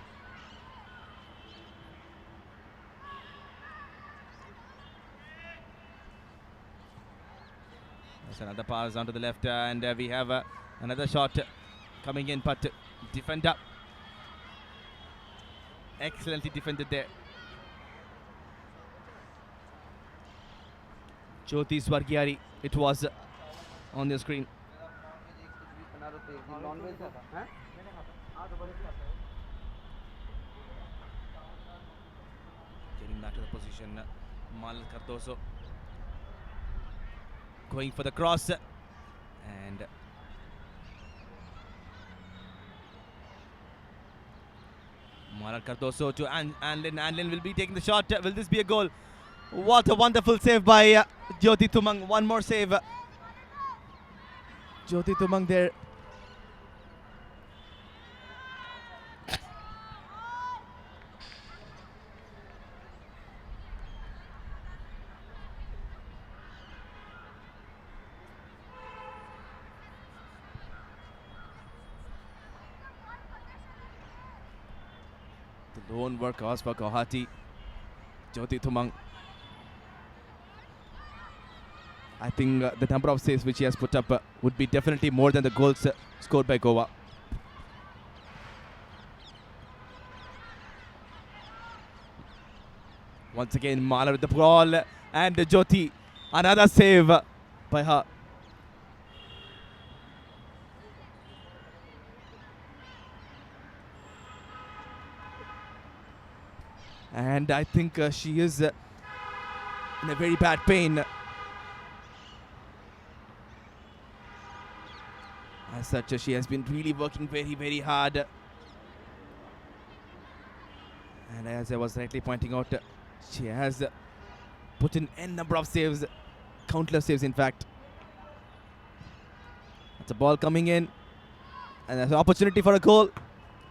That's another pass onto the left, and we have another shot coming in, but defender excellently defended there. Jyoti Swargyari, it was on the screen. Getting back to the position, Mal Cardoso going for the cross, and Marat Cardoso to Anlin. Anlin will be taking the shot. Will this be a goal? What a wonderful save by Jyoti Tumang. One more save. Jyoti Tumang there. The lone workhorse for Guwahati, Jyoti Tumang. I think the number of saves which he has put up would be definitely more than the goals scored by Goa. Once again, Mala with the ball, and Jyoti, another save by her. And I think she is in a very bad pain. As such, she has been really working very, very hard. And as I was rightly pointing out, she has put in n number of saves, countless saves in fact. That's a ball coming in, and there's an opportunity for a goal.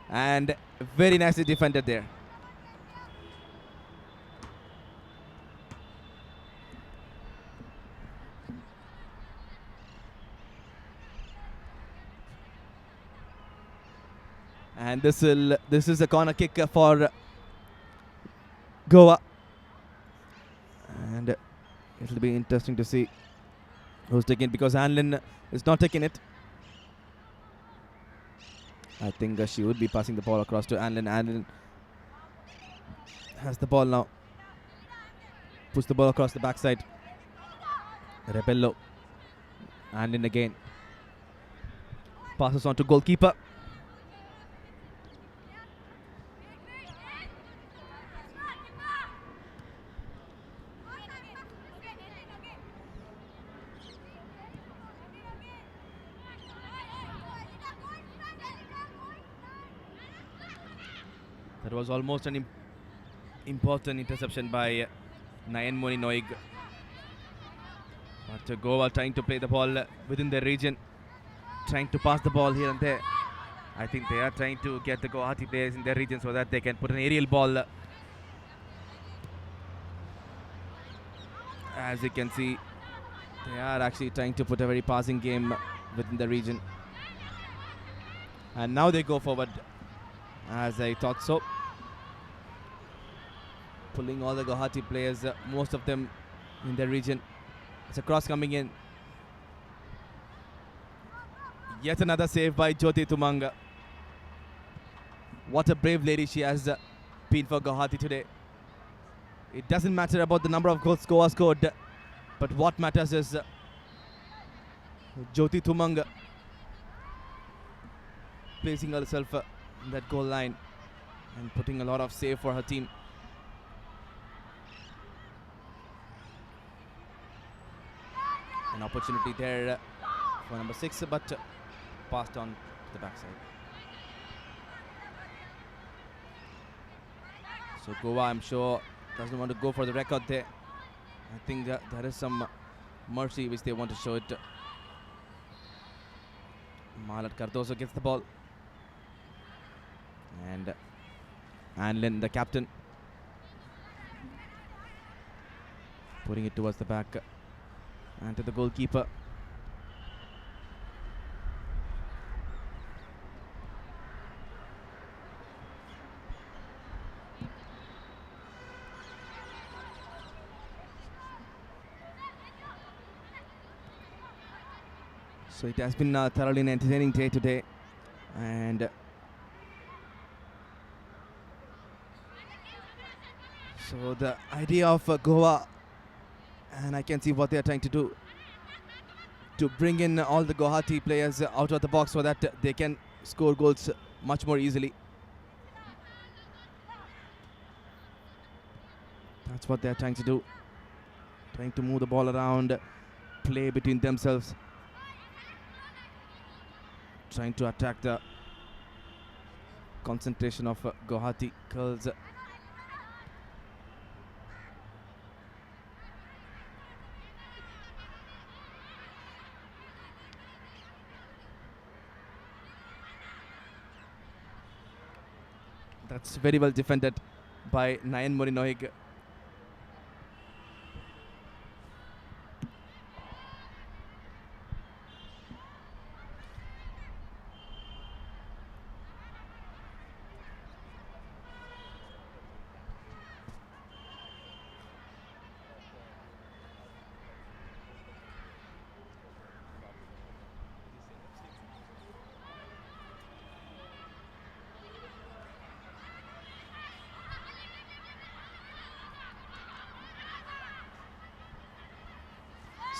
And Very nicely defended there. And this is a corner kick for Goa. And it'll be interesting to see who's taking it, because Anlin is not taking it. I think she would be passing the ball across to Anlin. Anlin has the ball now. Push the ball across the backside. Rebello. Anlin again. Passes on to goalkeeper. That was almost an important interception by Nayan Moni Noig. But Goa trying to play the ball within their region, trying to pass the ball here and there. I think they are trying to get the Guwahati players in their region so that they can put an aerial ball. As you can see, they are actually trying to put a very passing game within the region. And now they go forward, as I thought so. Pulling all the Guwahati players, most of them in their region. It's a cross coming in. Yet another save by Jyoti Tumanga. What a brave lady she has been for Guwahati today. It doesn't matter about the number of goals Goa scored, but what matters is Jyoti Tumanga placing herself in that goal line and putting a lot of save for her team. An opportunity there for number 6, but passed on to the backside. So Goa, I'm sure, doesn't want to go for the record there. I think there is some mercy which they want to show it. Malat Cardoso gets the ball. And Anlin, the captain, putting it towards the back and to the goalkeeper. So it has been thoroughly an entertaining day today, and so the idea of Goa, and I can see what they are trying to do, to bring in all the Guwahati players out of the box so that they can score goals much more easily. That's what they are trying to do, trying to move the ball around, play between themselves, trying to attack the concentration of Guwahati girls. That's very well defended by Nayan Morinoig.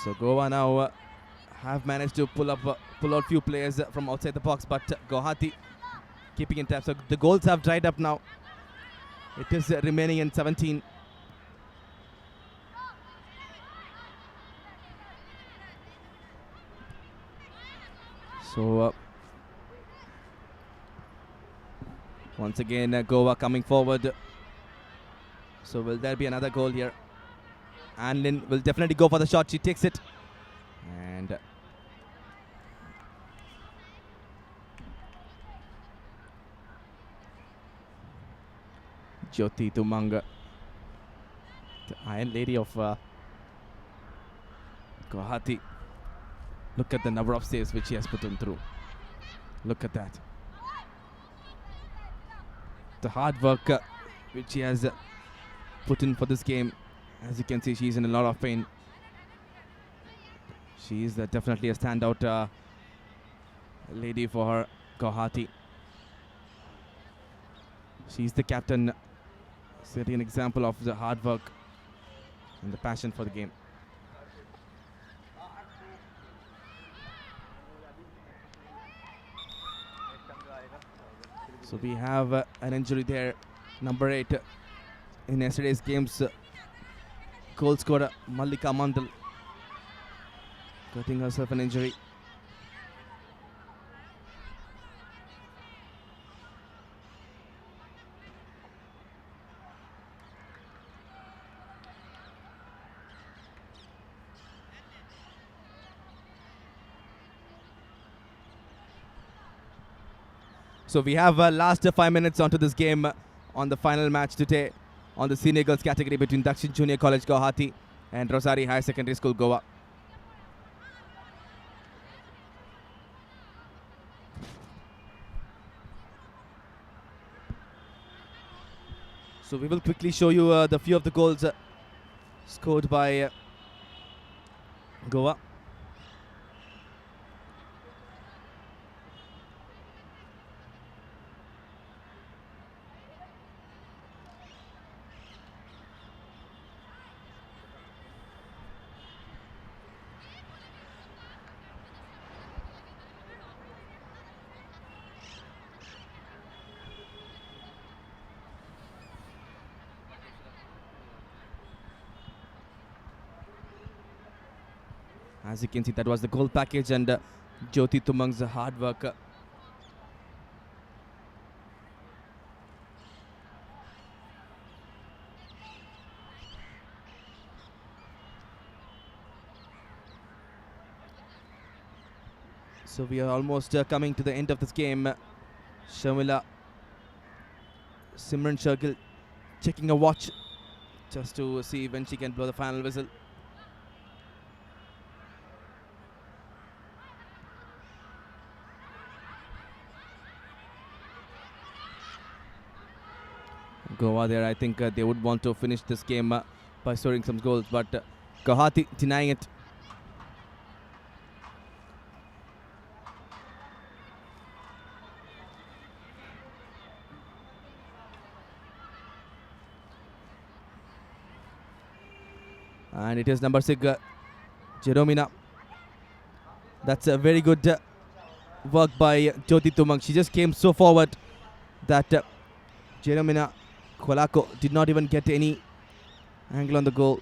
So Goa now have managed to pull out few players from outside the box, but Guwahati keeping in tab. So the goals have dried up now. It is remaining in 17. So once again Goa coming forward. So will there be another goal here? Anlin will definitely go for the shot. She takes it. And Jyoti Tumang, the Iron Lady of Guwahati. Look at the number of saves which he has put him through. Look at that. The hard work which he has put in for this game. As you can see, she's in a lot of pain. She is definitely a standout lady for her Guwahati. She's the captain, setting an example of the hard work and the passion for the game. So we have an injury there, number 8 in yesterday's game's goal scorer Mallika Mandal, getting herself an injury. So we have last 5 minutes onto this game on the final match today on the senior girls category between Dakshin Junior College Guwahati and Rosary Higher Secondary School Goa. So we will quickly show you the few of the goals scored by Goa. As you can see, that was the goal package and Jyoti Tumang's hard work. So we are almost coming to the end of this game. Shamila Simran Shagil checking a watch just to see when she can blow the final whistle. Goa there, I think they would want to finish this game by scoring some goals, but Guwahati denying it. And it is number 6, Jeromina. That's a very good work by Jyoti Tumang. She just came so forward that Jeromina Kolako did not even get any angle on the goal.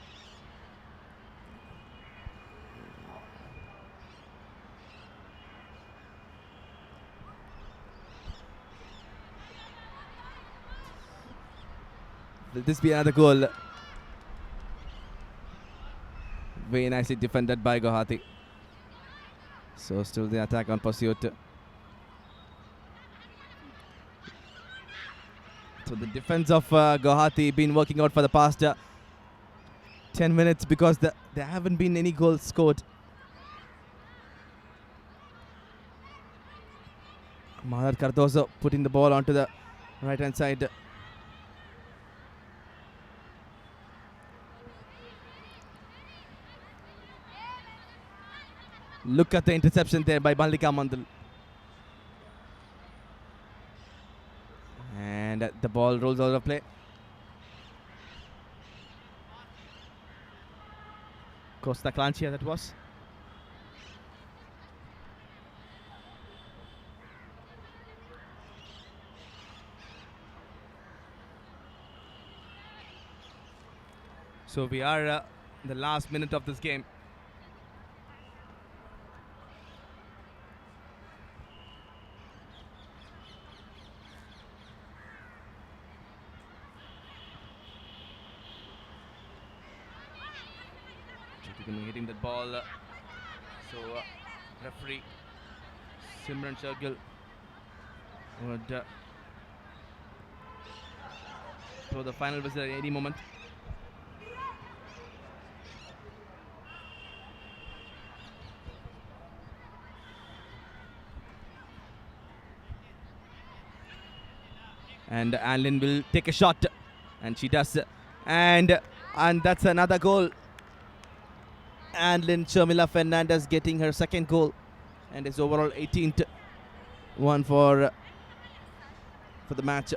Will this be another goal? Very nicely defended by Guwahati. So still the attack on pursuit. So the defense of Guwahati been working out for the past 10 minutes because there haven't been any goals scored. Mahar Cardozo putting the ball onto the right hand side. Look at the interception there by Mallika Mandal. And the ball rolls out of play. Costa Clanchia that was. So we are the last minute of this game. Hitting that ball. So referee Simran Shagil would So the final whistle at any moment. And Anlin will take a shot, and she does, and that's another goal. Anlin Shamila Fernandez getting her second goal, and is overall 18th one for the match.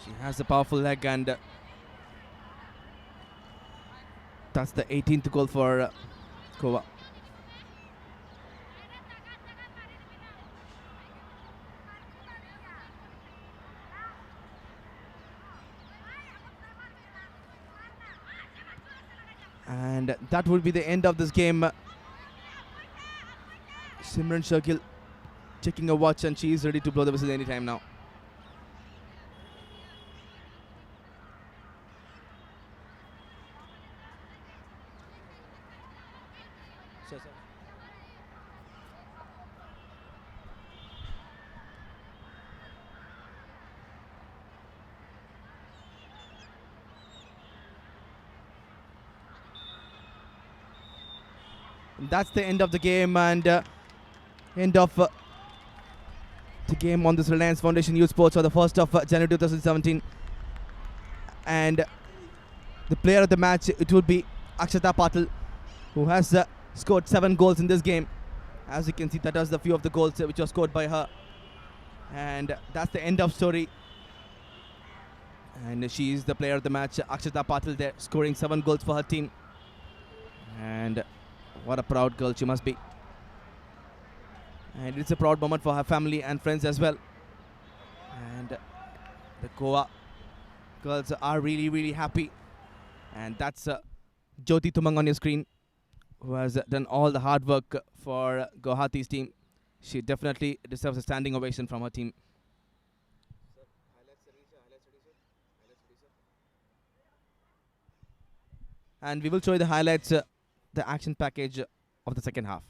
She has a powerful leg, and that's the 18th goal for Goa. And that would be the end of this game. Simran Shakil checking a watch, and she is ready to blow the whistle anytime now. That's the end of the game, and end of the game on this Reliance Foundation Youth Sports for the 1st of January 2017. And the player of the match, it would be Akshata Patil, who has scored 7 goals in this game. As you can see, that was the few of the goals which were scored by her. And that's the end of story. And she is the player of the match, Akshata Patil, there scoring 7 goals for her team. And what a proud girl she must be. And it's a proud moment for her family and friends as well. And the Goa girls are really, really happy. And that's Jyoti Tumang on your screen, who has done all the hard work for Guwahati's team. She definitely deserves a standing ovation from her team. And we will show you the highlights, the action package of the second half.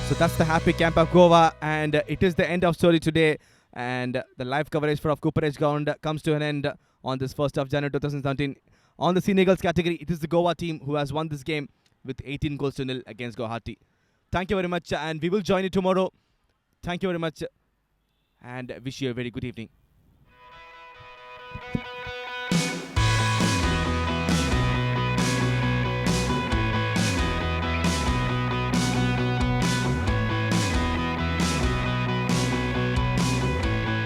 So that's the happy camp of Goa, and it is the end of story today. And the live coverage for Cooperage ground comes to an end on this 1st of January 2017. On the senior girls category, it is the Goa team who has won this game with 18 goals to nil against Guwahati. Thank you very much, and we will join you tomorrow. Thank you very much, and wish you a very good evening.